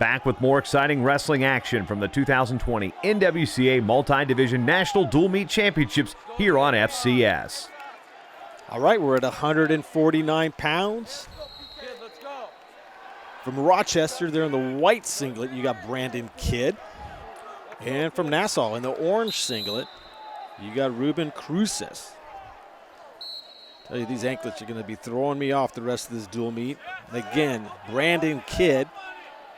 Back with more exciting wrestling action from the 2020 NWCA Multi-Division National Dual Meet Championships here on FCS. All right, we're at 149 pounds. From Rochester, they're in the white singlet. You got Brandon Kidd. And from Nassau, in the orange singlet, you got Ruben Cruces. Tell you, these anklets are going to be throwing me off the rest of this dual meet. And again, Brandon Kidd,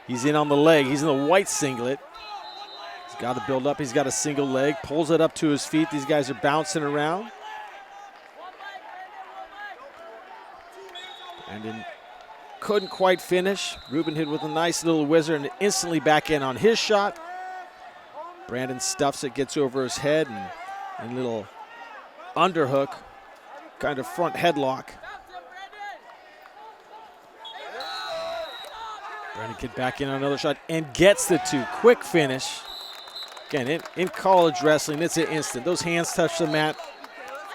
he's in on the leg. He's in the white singlet. He's got to build up. He's got a single leg, pulls it up to his feet. These guys are bouncing around. Brandon couldn't quite finish. Ruben hit with a nice little whizzer and instantly back in on his shot. Brandon stuffs it, gets over his head, and a little underhook, kind of front headlock. Brandon Kidd back in on another shot and gets the two. Quick finish. Again, in college wrestling, it's an instant. Those hands touch the mat.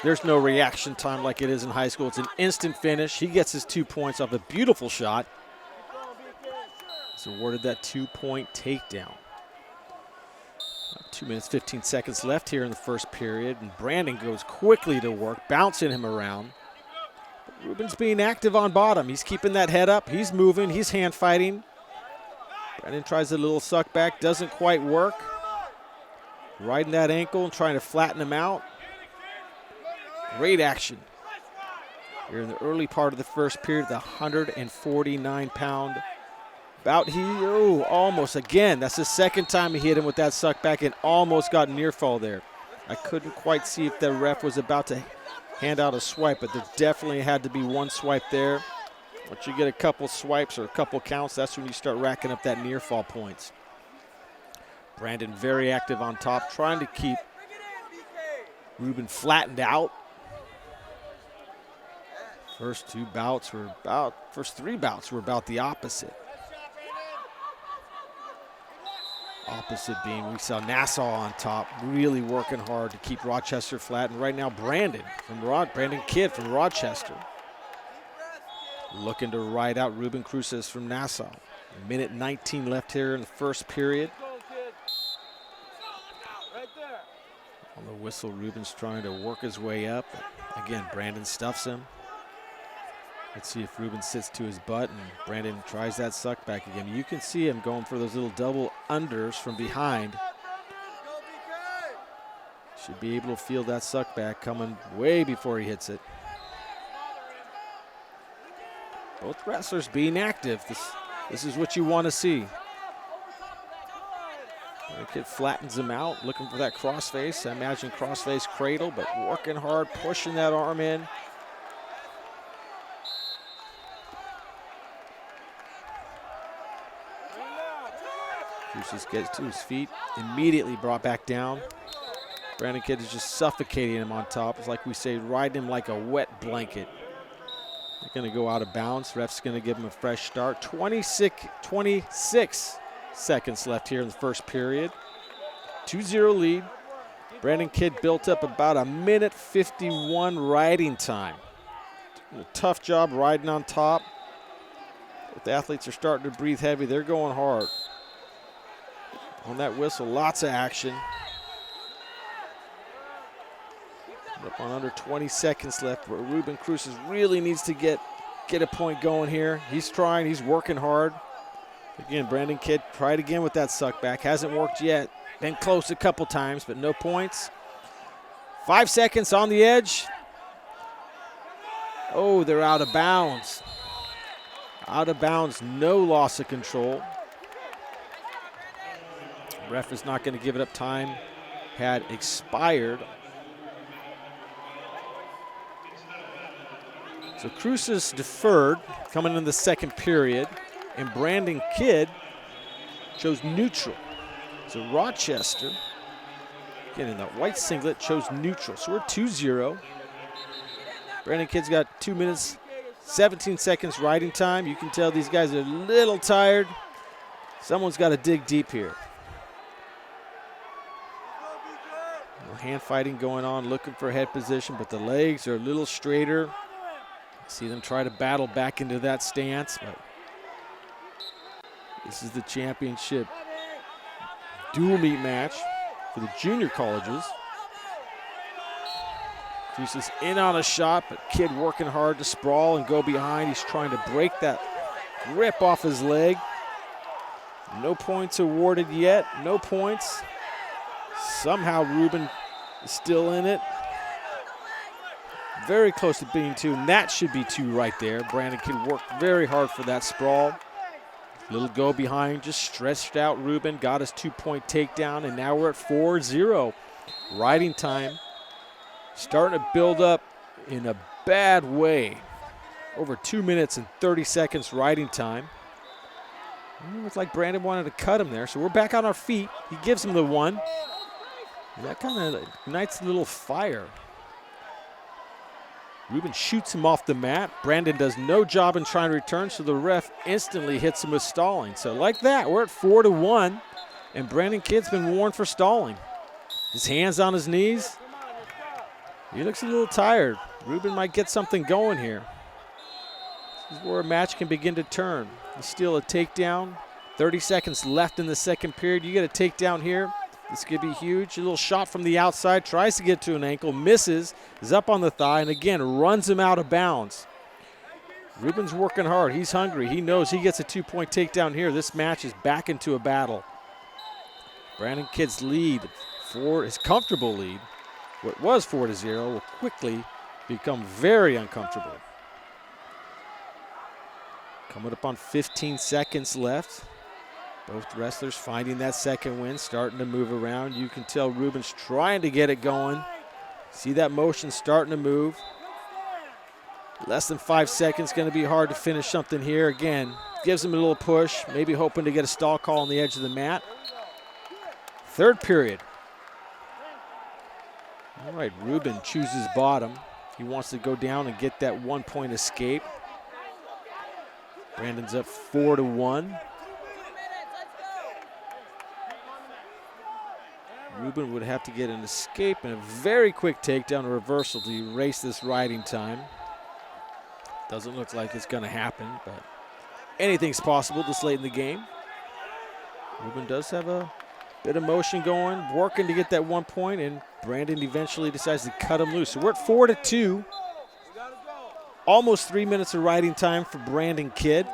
There's no reaction time like it is in high school. It's an instant finish. He gets his 2 points off a beautiful shot. He's awarded that 2-point takedown. 2 minutes, 15 seconds left here in the first period, and Brandon goes quickly to work, bouncing him around. But Ruben's being active on bottom. He's keeping that head up. He's moving. He's hand fighting. Brandon tries a little suck back. Doesn't quite work. Riding that ankle and trying to flatten him out. Great action here in the early part of the first period, the 149-pound bout. Almost again. That's the second time he hit him with that suck back and almost got near fall there. I couldn't quite see if the ref was about to hand out a swipe, but there definitely had to be one swipe there. Once you get a couple swipes or a couple counts, that's when you start racking up that near fall points. Brandon very active on top, trying to keep Ruben flattened out. First three bouts were about the opposite. Opposite being, we saw Nassau on top, really working hard to keep Rochester flat. And right now, Brandon Kidd from Rochester, looking to ride out Ruben Cruces from Nassau. A minute 19 left here in the first period. On the whistle, Ruben's trying to work his way up. Again, Brandon stuffs him. Let's see if Ruben sits to his butt and Brandon tries that suck back again. You can see him going for those little double unders from behind. Should be able to feel that suck back coming way before he hits it. Both wrestlers being active. This is what you want to see. The kid flattens him out, looking for that crossface. I imagine crossface cradle, but working hard, pushing that arm in. Cruces gets to his feet, immediately brought back down. Brandon Kidd is just suffocating him on top. It's like we say, riding him like a wet blanket. They're going to go out of bounds. Ref's going to give him a fresh start. 26 seconds left here in the first period. 2-0 lead. Brandon Kidd built up about a minute 51 riding time. A tough job riding on top. But the athletes are starting to breathe heavy. They're going hard. On that whistle, lots of action. Up on under 20 seconds left, where Ruben Cruces really needs to get a point going here. He's trying, he's working hard. Again, Brandon Kidd tried again with that suck back. Hasn't worked yet. Been close a couple times, but no points. 5 seconds on the edge. Oh, they're out of bounds. Out of bounds, no loss of control. Ref is not going to give it up. Time had expired. So Cruces deferred coming in the second period, and Brandon Kidd chose neutral. So Rochester, again in that white singlet, chose neutral. So we're 2-0. Brandon Kidd's got 2 minutes, 17 seconds riding time. You can tell these guys are a little tired. Someone's got to dig deep here. Hand fighting going on, looking for head position, but the legs are a little straighter. See them try to battle back into that stance, but This is the championship dual meet match for the junior colleges. Cruces in on a shot, but Kidd working hard to sprawl and go behind. He's trying to break that grip off his leg. No points awarded yet, no points. Somehow Ruben is still in it. Very close to being 2, and that should be 2 right there. Brandon Kidd worked very hard for that sprawl. Little go behind, just stretched out Ruben, got his 2-point takedown, and now we're at 4-0. Riding time starting to build up in a bad way. Over 2 minutes and 30 seconds riding time. It looked like Brandon wanted to cut him there, so we're back on our feet. He gives him the 1. And that kind of ignites a little fire. Ruben shoots him off the mat. Brandon does no job in trying to return, so the ref instantly hits him with stalling. So like that, we're at 4-1, and Brandon Kidd's been warned for stalling. His hands on his knees. He looks a little tired. Ruben might get something going here. This is where a match can begin to turn. You steal a takedown. 30 seconds left in the second period. You get a takedown here. This could be huge. A little shot from the outside. Tries to get to an ankle. Misses. Is up on the thigh. And again, runs him out of bounds. Ruben's working hard. He's hungry. He knows he gets a 2-point takedown here. This match is back into a battle. Brandon Kidd's lead, his comfortable lead, what was 4-0, will quickly become very uncomfortable. Coming up on 15 seconds left. Both wrestlers finding that second win, starting to move around. You can tell Ruben's trying to get it going. See that motion starting to move. Less than 5 seconds, going to be hard to finish something here. Again, gives him a little push, maybe hoping to get a stall call on the edge of the mat. Third period. All right, Ruben chooses bottom. He wants to go down and get that 1-point escape. Brandon's up 4-1. Ruben would have to get an escape and a very quick takedown or reversal to erase this riding time. Doesn't look like it's going to happen, but anything's possible this late in the game. Ruben does have a bit of motion going, working to get that 1 point, and Brandon eventually decides to cut him loose. So we're at 4-2. Almost 3 minutes of riding time for Brandon Kidd.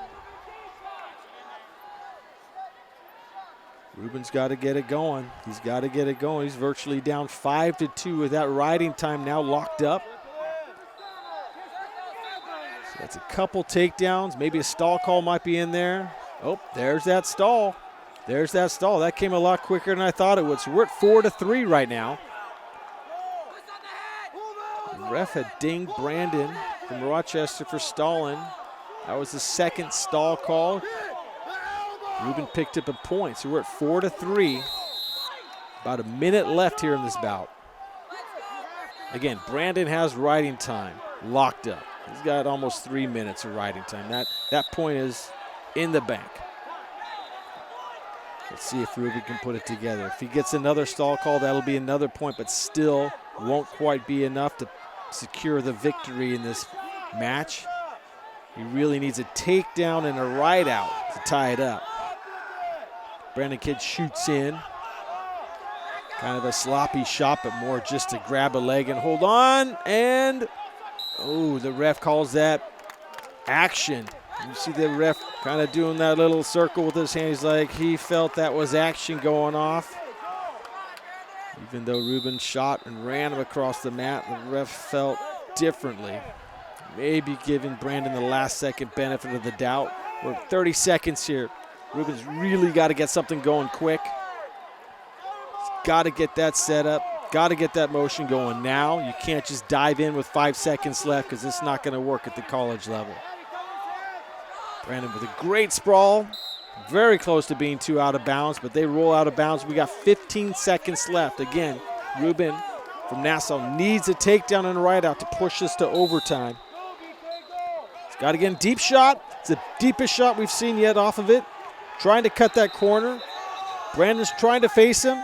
Ruben's got to get it going. He's got to get it going. He's virtually down 5-2 with that riding time now locked up. So that's a couple takedowns. Maybe a stall call might be in there. Oh, there's that stall. There's that stall. That came a lot quicker than I thought it would. So we're at 4-3 right now. The ref had dinged Brandon from Rochester for stalling. That was the second stall call. Ruben picked up a point, so we're at 4-3. About a minute left here in this bout. Again, Brandon has riding time locked up. He's got almost 3 minutes of riding time. That point is in the bank. Let's see if Ruben can put it together. If he gets another stall call, that'll be another point, but still won't quite be enough to secure the victory in this match. He really needs a takedown and a ride out to tie it up. Brandon Kidd shoots in. Kind of a sloppy shot, but more just to grab a leg and hold on. And, oh, the ref calls that action. You see the ref kind of doing that little circle with his hand. He's like, he felt that was action going off. Even though Ruben shot and ran him across the mat, the ref felt differently. Maybe giving Brandon the last second benefit of the doubt. We're 30 seconds here. Ruben's really got to get something going quick. He's got to get that set up. Got to get that motion going now. You can't just dive in with 5 seconds left because it's not going to work at the college level. Brandon with a great sprawl. Very close to being 2 out of bounds, but they roll out of bounds. We got 15 seconds left. Again, Ruben from Nassau needs a takedown and a ride out to push this to overtime. He's got to get a deep shot. It's the deepest shot we've seen yet off of it. Trying to cut that corner. Brandon's trying to face him.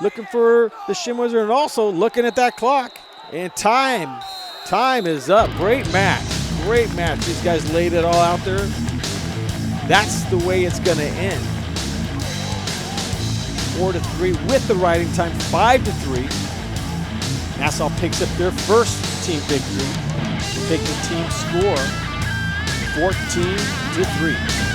Looking for the shin wizard and also looking at that clock. And time is up. Great match. Great match. These guys laid it all out there. That's the way it's going to end. 4-3 with the riding time, 5-3. Nassau picks up their first team victory. Take the team score 14-3.